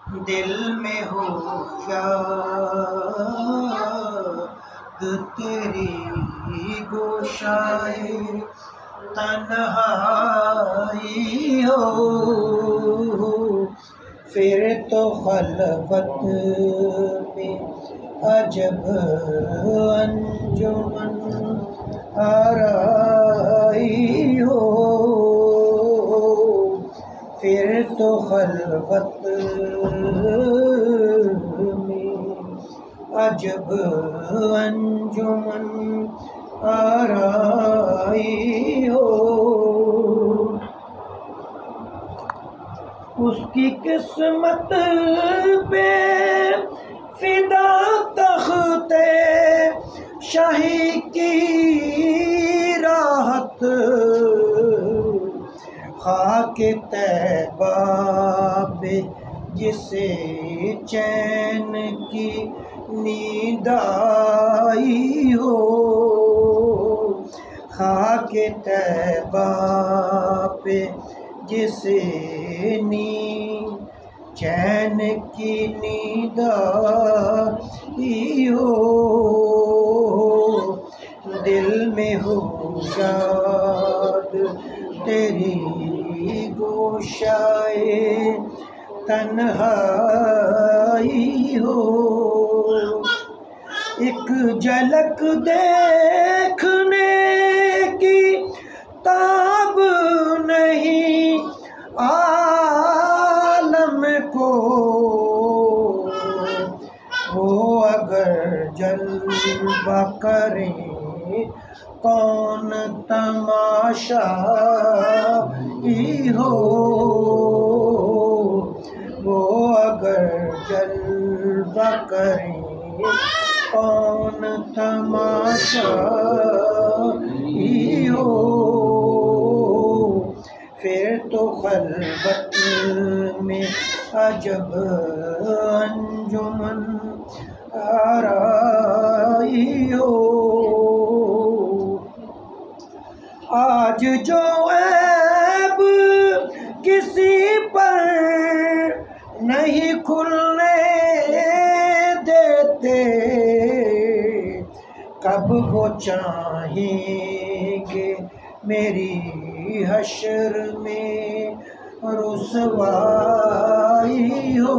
दिल में हो याद तेरी गोशाए तन्हाई हो, फिर तो खलवत में अजब अंजुमन आराई हो, फिर तो खलवत में अजब अंजुमन आराई हो। उसकी किस्मत पे फिदा तख्ते शाही की राहत, खाके तैबा पे जिसे चैन की नींद आई हो, खाके तैबा पे जिसे चैन की नींद आई हो, दिल में हो याद तेरी गोशाए तन्हाई हो। एक झलक देखने की ताब नहीं आलम को, वो अगर जल्वा करें कौन तमाशा ही हो, वो अगर जल्वा करें कौन तमाशा ही हो, फिर तो खलवत में अजब अंजुमन आराई हो। आज जो ऐब किसी पर नहीं खुलने देते, कब वो चाहेंगे मेरी हश्र में रुसवाई हो,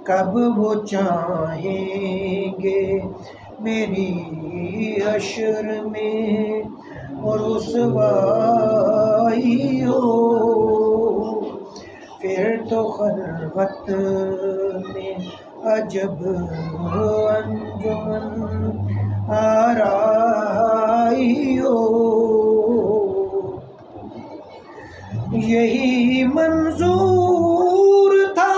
कब वो चाहेंगे मेरी हश्र में रुसवाई हो, फिर तो खलवत में अजब अंजुमन आराई हो। यही मंजूर था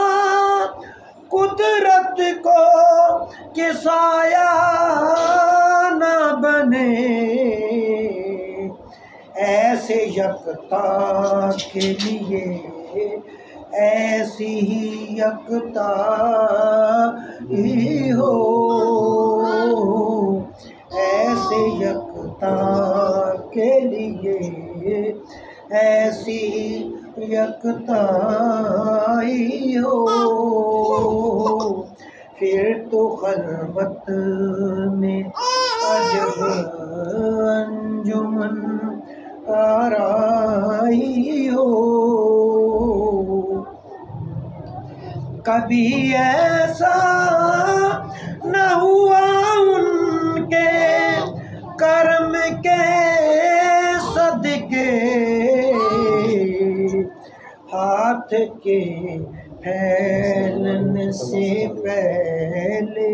कुदरत को कि साया न बने, ऐसे यकता के लिए ऐसी ही यकता ही हो, ऐसे यकता के लिए ऐसी यकता ही हो, फिर तो खलवत में अजब अंजुमन आराई हो। कभी ऐसा न हुआ उनके कर्म के सदके, हाथ के फैलने से पहले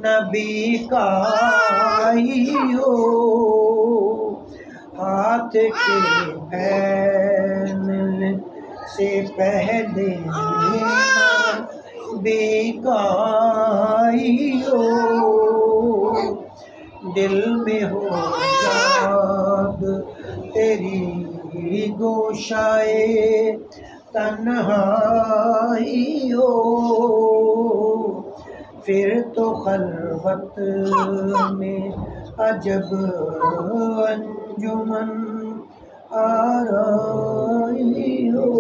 नबी का ही हो, हाथ के फैलने से पहले नबी का ही हो, दिल में हो याद तेरी गोशाए तन्हाई हो, फिर तो खलवत में अजब अंजुमन आराई हो।